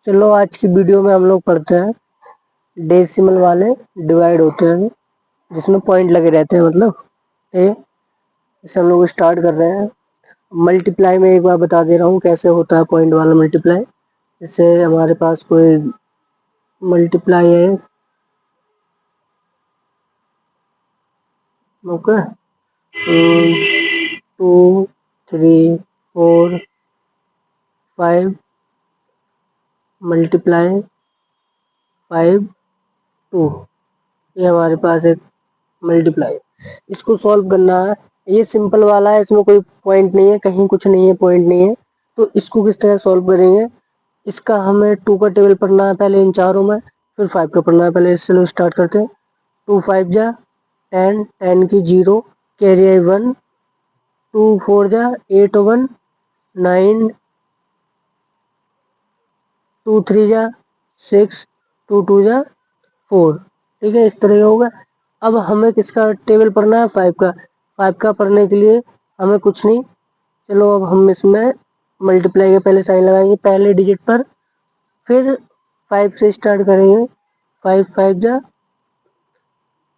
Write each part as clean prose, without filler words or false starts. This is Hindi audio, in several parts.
चलो आज की वीडियो में हम लोग पढ़ते हैं डेसिमल वाले डिवाइड होते हैं जिसमें पॉइंट लगे रहते हैं। मतलब ए इसे हम लोग स्टार्ट कर रहे हैं। मल्टीप्लाई में एक बार बता दे रहा हूँ कैसे होता है पॉइंट वाला मल्टीप्लाई। जैसे हमारे पास कोई मल्टीप्लाई है, ओके, 2 3 4 5 मल्टीप्लाई 5 2, ये हमारे पास एक मल्टीप्लाई। इसको सॉल्व करना है। ये सिंपल वाला है, इसमें कोई पॉइंट नहीं है, कहीं कुछ नहीं है, पॉइंट नहीं है। तो इसको किस तरह सॉल्व करेंगे? इसका हमें 2 का टेबल पढ़ना है पहले इन चारों में, फिर 5 का पढ़ना है पहले। इससे स्टार्ट करते हैं। 2 5 जा 10, 10 की 0, कैरी आई 1, 2 4 जा 8 1 9, 2 3 जा 6, 2 2 जा 4। ठीक है, इस तरह का होगा। अब हमें किसका टेबल पढ़ना है? 5 का। 5 का पढ़ने के लिए हमें कुछ नहीं, चलो अब हम इसमें मल्टीप्लाई के पहले साइन लगाएंगे पहले डिजिट पर, फिर 5 से स्टार्ट करेंगे। 5 5 जा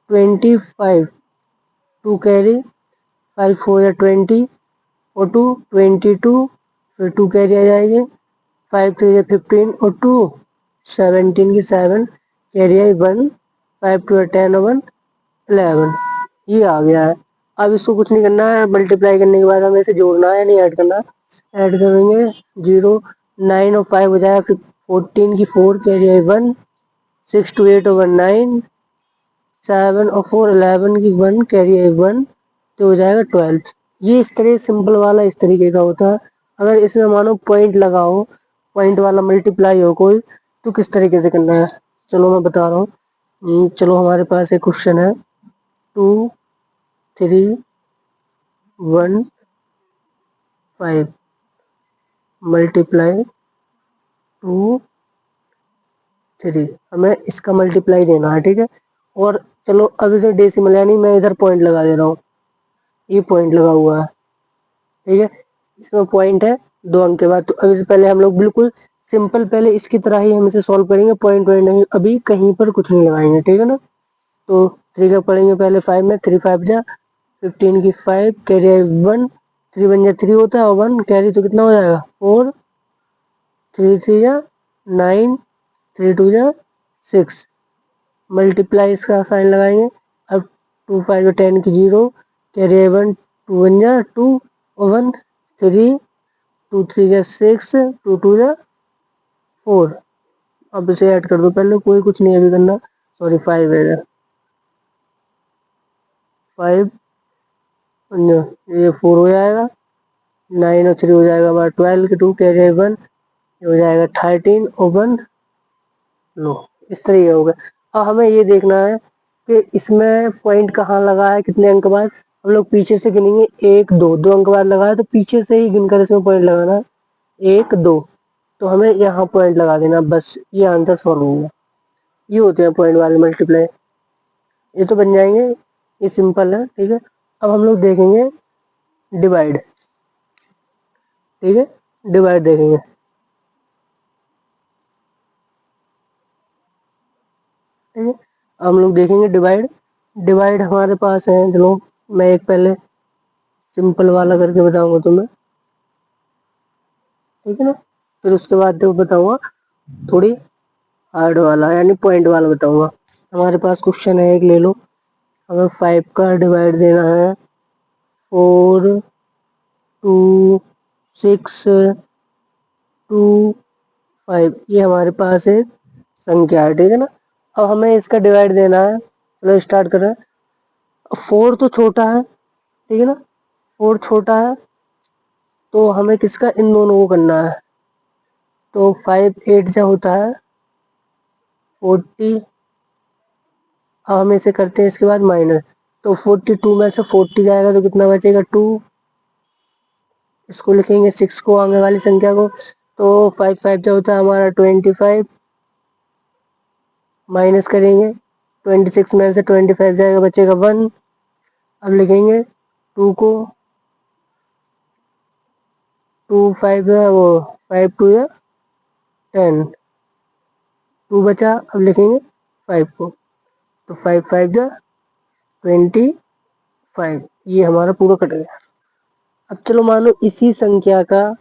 25, 2 कैरी, 5 4 या 20 और 2 22, फिर 2 कैरी आ जाएगी। 5 3 या 15 और 2 17 की 7 कैरी आई 1, 5 2 10 और 1 11। ये आ गया है। अब इसको कुछ नहीं करना है, मल्टीप्लाई करने के बाद हमें इसे जोड़ना है, नहीं ऐड करना। ऐड करेंगे 0 9 और 5 हो जाएगा, फिर 14 की 4 कैरी आई 1, 6 2 8 और 1 9, 7 और 4 11 की 1 कैरी आई 1, तो हो जाएगा 12। ये इस तरह सिंपल वाला इस तरीके का होता है। अगर इसमें मानो पॉइंट लगाओ, पॉइंट वाला मल्टीप्लाई हो कोई, तो किस तरीके से करना है चलो मैं बता रहा हूँ। चलो हमारे पास एक क्वेश्चन है 2 3 1 5 मल्टीप्लाई 2 3, हमें इसका मल्टीप्लाई देना है। ठीक है, और चलो अब इसे डेसिमल यानी मैं इधर पॉइंट लगा दे रहा हूँ, ये पॉइंट लगा हुआ है। ठीक है, इसमें पॉइंट है 2 अंक के बाद। तो अब इससे पहले हम लोग बिल्कुल सिंपल पहले इसकी तरह ही हम इसे सॉल्व करेंगे, पॉइंट वॉइंट नहीं, अभी कहीं पर कुछ नहीं लगाएंगे। ठीक है ना, तो 3 का पढ़ेंगे पहले 5 में। 3 5 जा 15 की 5 कैरी 1, 3 1 जा 3 होता है और 1 कैरी, तो कितना हो जाएगा 4, 3 3 जा 9, 3 2 जा 6 मल्टीप्लाई इसका साइन लगाएंगे। अब 2 5 10 की 0 कैरी 1, 2 1 जा 2 और 1 3, 2 3 जा 6, 2 2 जा 4। अब इसे ऐड कर दो पहले, कोई कुछ नहीं अभी करना, सॉरी 5 है 5, ये 4 हो जाएगा, 9 और 3 हो जाएगा हमारा 12 की 2 कैरी 1, ये हो जाएगा 13 और 1 लो, इस तरीके हो गया। अब हमें ये देखना है कि इसमें पॉइंट कहाँ लगा है, कितने अंक बाद। हम लोग पीछे से गिनेंगे 1 2, 2 अंक बाद लगा है तो पीछे से ही गिनकर इसमें पॉइंट लगाना है 1 2, तो हमें यहाँ पॉइंट लगा देना, बस ये आंसर सॉल्व हो गया। ये होते हैं पॉइंट वाले मल्टीप्लाई, ये तो बन जाएंगे, ये सिंपल है। ठीक है, अब हम लोग देखेंगे डिवाइड। ठीक है, डिवाइड देखेंगे। ठीक है, हम लोग देखेंगे डिवाइड। डिवाइड हमारे पास है, चलो मैं एक पहले सिंपल वाला करके बताऊंगा तुम्हें। ठीक है ना, फिर उसके बाद देखो बताऊंगा थोड़ी हार्ड वाला यानी पॉइंट वाला बताऊंगा। हमारे पास क्वेश्चन है एक, ले लो। हमें 5 का डिवाइड देना है 4 2 6 2 5, ये हमारे पास एक संख्या है। ठीक है ना, अब हमें इसका डिवाइड देना है, चलो स्टार्ट करें। 4 तो छोटा है, ठीक है ना, 4 छोटा है, तो हमें किसका, इन दोनों को करना है। तो 5 8 जो होता है 40। अब हम इसे करते हैं इसके बाद माइनस, तो 42 में से 40 जाएगा तो कितना बचेगा 2। इसको लिखेंगे 6 को, आगे वाली संख्या को, तो 5 5 जो होता है हमारा 25, माइनस करेंगे 26 में से 25 जाएगा, बचेगा 1। अब लिखेंगे 2 को, 2 5 है वो 5 2 या 10, 2 बचा, अब लिखेंगे 5 को, तो 5 5 जा 25, ये हमारा पूरा कट गया। अब चलो मानो इसी संख्या का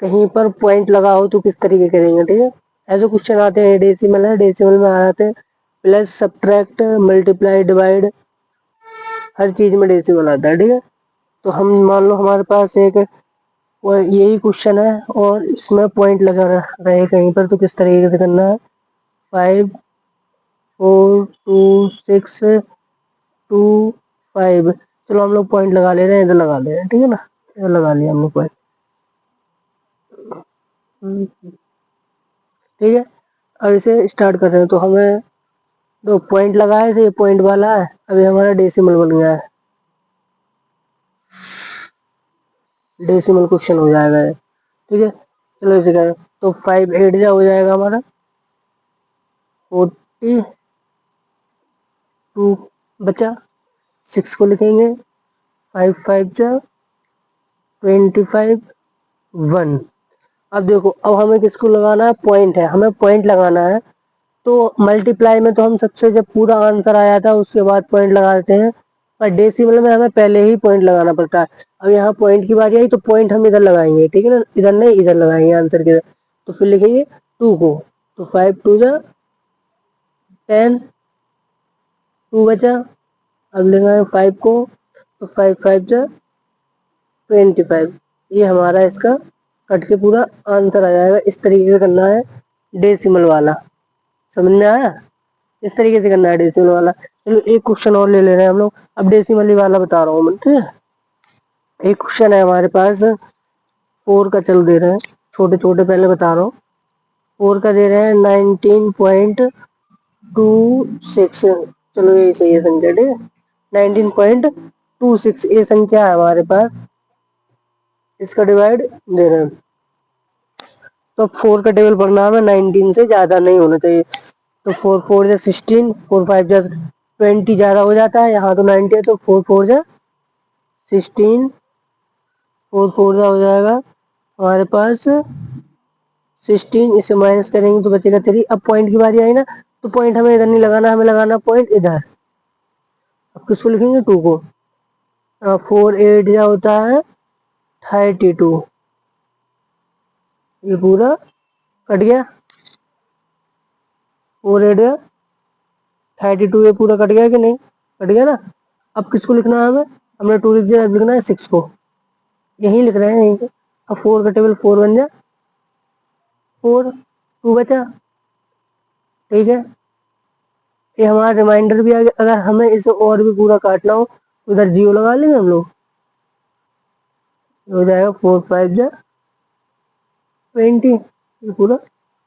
कहीं पर पॉइंट लगा हो तो किस तरीके करेंगे, ठीक है। ऐसे क्वेश्चन आते हैं, डेसिमल है, डेसिमल में आ जाते हैं प्लस सब्ट्रैक्ट मल्टीप्लाई डिवाइड, हर चीज में डेसिमल आता है, ठीक है। तो हम मान लो हमारे पास एक यही क्वेश्चन है और इसमें पॉइंट लगा रहे कहीं पर, तो किस तरीके से करना है, 5 4 2 6 2 5, चलो हम लोग पॉइंट लगा ले रहे हैं, इधर लगा ले रहे हैं, ठीक है ना, इधर लगा लिया हमने पॉइंट, ठीक है। अब इसे स्टार्ट कर रहे हैं, तो हमें दो पॉइंट लगाए थे, ये पॉइंट वाला है, अभी हमारा डेसिमल बन गया है, डेसिमल क्वेश्चन हो जाएगा ये, ठीक है। चलो इसे करें, तो 5 8 जा हो जाएगा हमारा 42, बचा 6 को लिखेंगे, 5 5 जा 25 1। अब देखो, अब हमें किसको लगाना है, पॉइंट है, हमें पॉइंट लगाना है। तो मल्टीप्लाई में तो हम सबसे जब पूरा आंसर आ जाता है उसके बाद पॉइंट लगा देते हैं, पर डेसिमल में हमें पहले ही पॉइंट लगाना पड़ता है। अब यहाँ पॉइंट की बारी आई तो पॉइंट हम इधर लगाएंगे, ठीक है ना, इधर नहीं, इधर लगाएंगे आंसर के इधर। तो फिर लिखेंगे 2 को, तो 5 2 जा 10, 2 बचा, अब लगाएंगे 5 को, तो 5 5 जा 25, ये हमारा इसका कट के पूरा आंसर आ जाएगा। इस तरीके से करना है डेसिमल वाला, समझ में आया, इस तरीके से करना है डेसिमल वाला। चलो एक क्वेश्चन और ले ले रहे हैं हम लोग, अब डेसिमल वाला बता रहा हूँ मैं, ठीक है। एक क्वेश्चन है हमारे पास 4 का, चल दे रहे हैं छोटे छोटे, पहले बता रहा हूँ। 4 का दे रहे हैं 19.26, चलो ये सही है संख्या, ठीक है, 19.26 ये संख्या है हमारे पास, इसका डिवाइड दे रहे हैं। तो 4 का टेबल पढ़ना हमें 19 से ज्यादा नहीं होना चाहिए, तो 4 4 जा 16, 4 5 जा 20 ज्यादा हो जाता है, यहाँ तो 90 है, तो 4 4 जा 16, 4 4 जा हो जाएगा हमारे पास 16, इसे माइनस करेंगे तो बचेगा 3। अब पॉइंट की बारी आई ना, तो पॉइंट हमें इधर नहीं लगाना, हमें लगाना पॉइंट इधर। अब किसको लिखेंगे, 2 को, 4 8 जा होता है 32, ये पूरा कट गया, 4 8 जा 32, ये पूरा कट गया कि नहीं, कट गया ना। अब किसको लिखना है हमें, हमने 2 लिख दिया, अब लिखना है 6 को, यही लिख रहे हैं यहीं पे। अब 4 का टेबल 4 बन जा 4, 2 बचा, ठीक है। ये हमारा रिमाइंडर भी आ गया। अगर हमें इसे और भी पूरा काटना हो उधर 0 लगा लेंगे हम लोग, हो जाएगा 4 5 जा 20, ये पूरा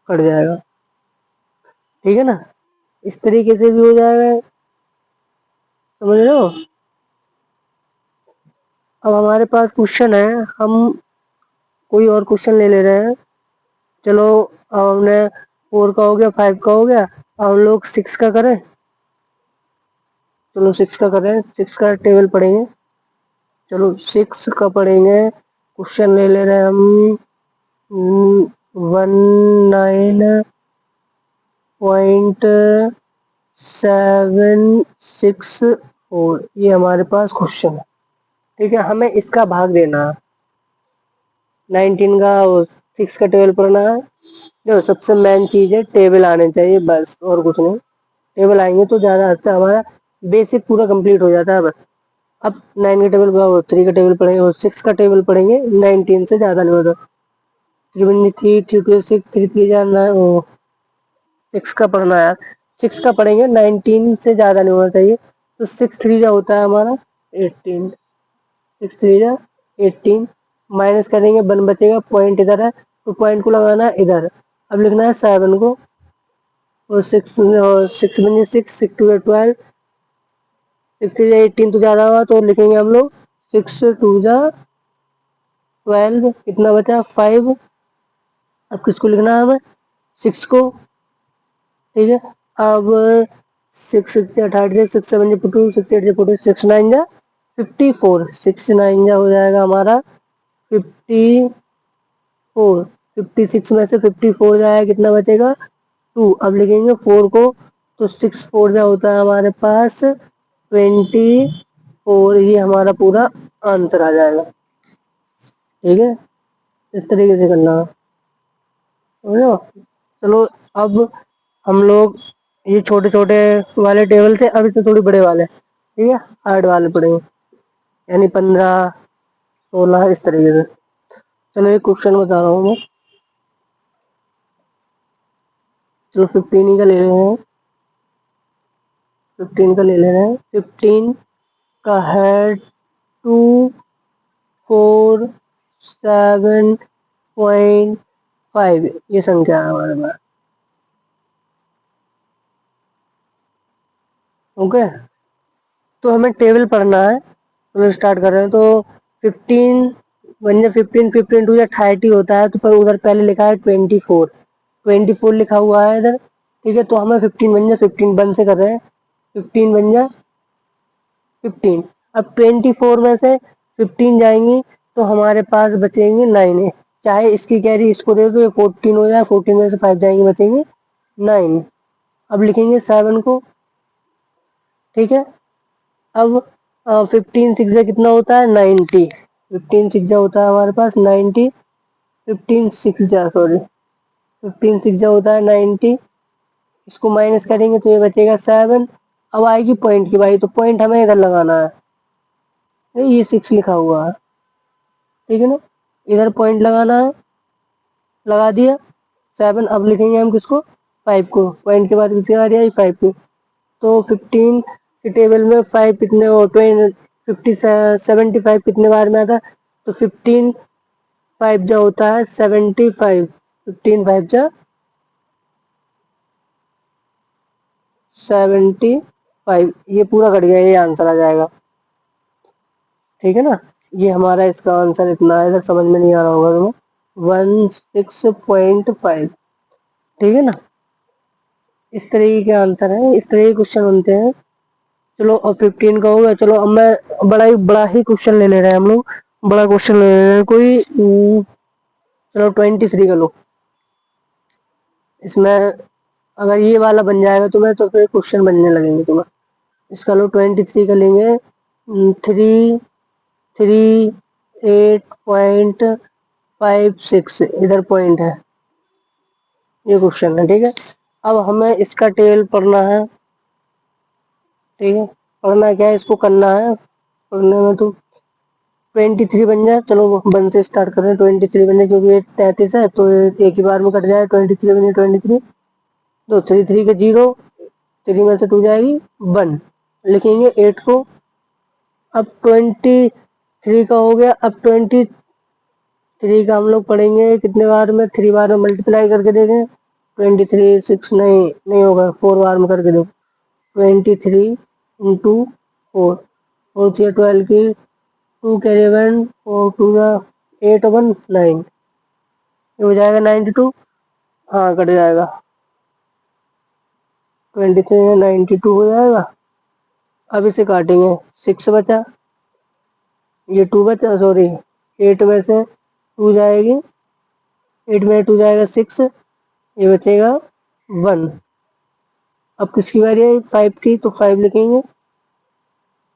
कट जाएगा, ठीक है ना, इस तरीके से भी हो जाएगा, समझ रहे हो। अब हमारे पास क्वेश्चन है, हम कोई और क्वेश्चन ले ले रहे हैं। चलो अब हमने 4 का हो गया, 5 का हो गया, अब हम लोग 6 का करें, चलो 6 का करें, 6 का टेबल पढ़ेंगे, चलो 6 का पढ़ेंगे, क्वेश्चन ले ले रहे हैं हम 19.764, ये हमारे पास क्वेश्चन है, ठीक है। हमें इसका भाग देना है, 19 का और 6 का टेबल पढ़ना है। देखो सबसे मेन चीज है टेबल आने चाहिए, बस और कुछ नहीं, टेबल आएंगे तो ज्यादा अच्छा हमारा बेसिक पूरा कंप्लीट हो जाता है बस। अब 9 का टेबल, 3 का टेबल पढ़ेंगे और 6 का टेबल पढ़ेंगे, 19 से ज्यादा नहीं होता, 3 1 3 3 2 6 3 3 9, 6 का पढ़ना है, 6 का पढ़ेंगे, 19 से ज्यादा नहीं होना चाहिए, तो 6 3 जा होता है हमारा 18, 6 3 जा 18, माइनस करेंगे 1 बचेगा, पॉइंट इधर है तो पॉइंट को लगाना है इधर। अब लिखना है 7 को, और 6 6 बन 6 6 2 12, 6 3 18 तो ज्यादा हुआ, तो लिखेंगे हम लोग 6 2 जा 12, कितना बचा 5। अब किसको लिखना है हमें, 6 को, ठीक है। अब 6 6 18 6 7 2 6 8 40 6 9 जा 54, 6 9 जा हो जाएगा हमारा 54, 56 में से 54 जाएगा, कितना बचेगा 2। अब लिखेंगे 4 को, तो 6 4 जा होता है हमारे पास 24। ये हमारा पूरा आंसर आ जाएगा। ठीक है, इस तरीके से करना है। समझो? चलो अब हम लोग ये छोटे छोटे वाले टेबल से अब इससे थोड़ी बड़े वाले, ठीक है, हार्ड वाले पढ़ेंगे, यानी 15 16 इस तरीके से। चलो एक क्वेश्चन बता रहा हूँ मैं। चलो 15 ही का ले रहे हैं, 15 का ले ले रहे हैं। 15 का है 247.5, ये संख्या है हमारे पास। ओके, तो हमें टेबल पढ़ना है, तो स्टार्ट कर रहे हैं। तो 15 वन जा 15, 15 टू या 30 होता है, तो पर उधर पहले लिखा है 24 लिखा हुआ है इधर। ठीक है, तो हमें 15 वन जा 15 वन से कर रहे हैं। 15 वन जा 15। अब 24 में से 15 जाएंगी तो हमारे पास बचेंगे 9। चाहे इसकी कैरी इसको दे दो, ये 14 हो जाए, 14 में से 5 जाएंगे, बचेंगे 9। अब लिखेंगे 7 को। ठीक है, अब 15 सिक्स कितना होता है 90। 15 सिक्स होता है हमारे पास 90। 15 सिक्स सॉरी 15 सिक्स होता है 90। इसको माइनस करेंगे तो ये बचेगा 7। अब आएगी पॉइंट की बारी, तो पॉइंट हमें इधर लगाना है। ये 6 लिखा हुआ है, ठीक है ना, इधर पॉइंट लगाना है, लगा दिया 7। अब लिखेंगे हम किसको, 5 को। पॉइंट के बाद किसके आ रही है 5 को। तो 15 के टेबल में 5 कितने हो 75 कितने बार में आता है, तो 15 5 जा होता है 75। 15 5 जा 75, ये पूरा कट गया, ये आंसर आ जाएगा। ठीक है ना, ये हमारा इसका आंसर इतना है। इधर समझ में नहीं आ रहा होगा तुम्हें, 16.5। ठीक है ना, इस तरीके के आंसर है, इस तरह के क्वेश्चन बनते हैं। चलो अब 15 का हो गया। चलो अब मैं बड़ा ही क्वेश्चन ले ले रहे हैं हम लोग, बड़ा क्वेश्चन ले ले रहे हैं कोई। चलो 23 का लो। इसमें अगर ये वाला बन जाएगा तुम्हें तो फिर क्वेश्चन बनने लगेंगे तुम्हें। इसका लो 23 का लेंगे। 338.56 इधर पॉइंट है, ये क्वेश्चन है। ठीक है, अब हमें इसका टेबल पढ़ना है। ठीक है, पढ़ना क्या है, इसको करना है। पढ़ने में तो 23 बन जाए। चलो 1 से स्टार्ट करें। 23 बन जाए, क्योंकि ये 33 है तो एक ही बार में कट जाए। 23 बन जाए 23, तो 3 3 के 0, 3 में से 2 जाएगी 1, लिखेंगे 8 को। अब 23 का हो गया। अब 23 का हम लोग पढ़ेंगे कितने बार में, 3 बार में मल्टीप्लाई करके देखें। 23 6 नहीं होगा, 4 बार में करके दो। 23 इंटू 4, 4 12 की 2 कैरी 1, 4 2 8 1 9, ये हो जाएगा 92। हाँ कट जाएगा, 23 में 92 हो जाएगा। अब इसे काटेंगे, 6 बचा, ये 2 बचा, सॉरी 8 में से 2 जाएगी, 8 में 2 जाएगा 6, ये बचेगा 1। अब किसकी बारी है 5 की, तो 5 लिखेंगे।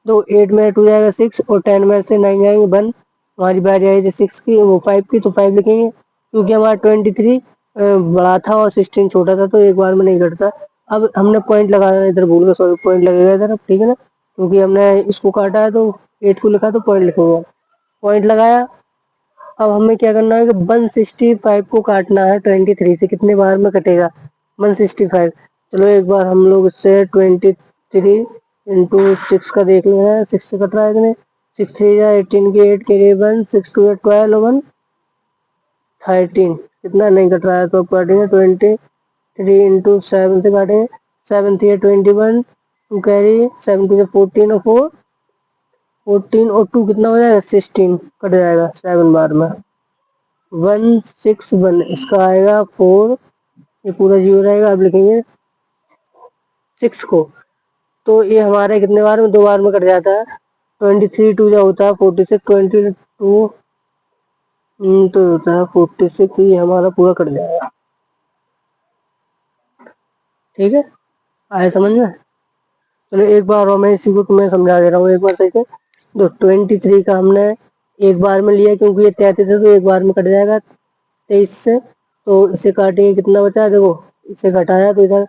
तो 8 में 2 जाएगा 6 और 10 में से 9 जाएंगे 1। हमारी बारी आई थी 6 की, वो 5 की, तो 5 लिखेंगे। क्योंकि हमारा 23 बड़ा था और 16 छोटा था, तो एक बार में नहीं कटता। अब हमने पॉइंट लगाना, इधर भूल गए, सॉरी पॉइंट लगेगा इधर। ठीक है ना, क्योंकि हमने इसको काटा है तो 8 को लिखा तो पॉइंट लिखेंगे। पॉइंट लगाया। अब हमें क्या करना है कि 165 को काटना है 23 से। कितने बार में कटेगा 165। चलो एक बार हम लोग इससे 23 इंटू 6 का देख ले रहे हैं, 6 से कट रहा है इतने। 6 3 या 18 की 8 के 1, 6 2 12 1 13, कितना नहीं कट रहा है, तो काटेंगे 23 इंटू 7 से काटेंगे। 7 3 21, 2 कैरी 7 2 14 और 4 14 और 2 कितना हो जाएगा 16, कट जाएगा 7 बार में। 161 इसका आएगा 4, ये पूरा 0 रहेगा। अब लिखेंगे 6 को, तो ये हमारे कितने बार में, 2 बार में कट जाता है। 23 2 जो होता है 46, 22 तो होता है 46, ये हमारा पूरा कट जाएगा। ठीक है, आए समझ में? चलो एक बार और मैं इसी को तुम्हें समझा दे रहा हूँ एक बार सही से। तो 23 का हमने एक बार में लिया क्योंकि ये 33 है तो एक बार में कट जाएगा 23 से। तो इसे काटेंगे, कितना बचा देखो, इसे घटाया तो इधर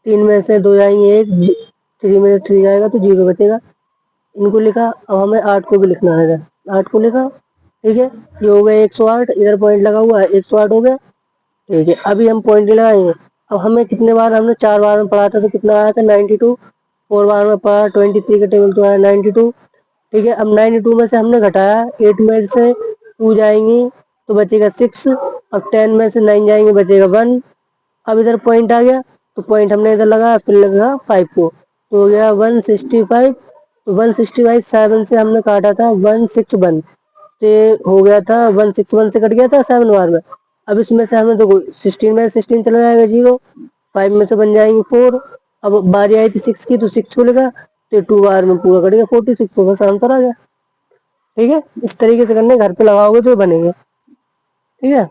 3 में से 2 जाएंगे, एक 3 में से 3 जाएगा तो 0 बचेगा। इनको लिखा। अब हमें 8 को भी लिखना है इधर, 8 को लिखा। ठीक है, ये हो गया 108, इधर पॉइंट लगा हुआ है, 108 हो गया। ठीक है, अभी हम पॉइंट लगाएंगे। अब हमें कितने बार, हमने 4 बार में पढ़ा था तो कितना आया था 92। 4 बार में पढ़ा 23 का टेबल तो आया 92। ठीक है, अब 92 में से हमने घटाया 8 में से 2 जाएंगी तो बचेगा 6। अब 10 में से 9 जाएंगे बचेगा 1। अब इधर पॉइंट आ गया तो पॉइंट हमने इधर लगाया, फिर लगा 5 को तो हो गया 165। तो 165 7 से हमने काटा था 161 से हो गया था, 161 से कट गया था 7 बार में। अब इसमें से हमें देखो 16 में 16 चला जाएगा 0, 5 में से बन जाएंगे 4। अब बारी आई थी 6 की तो 6 को लगा तो 2 बार में पूरा कट गया 46, तो बस आंसर आ गया। ठीक है, इस तरीके से करने, घर पे लगाओगे तो बनेंगे। ठीक है।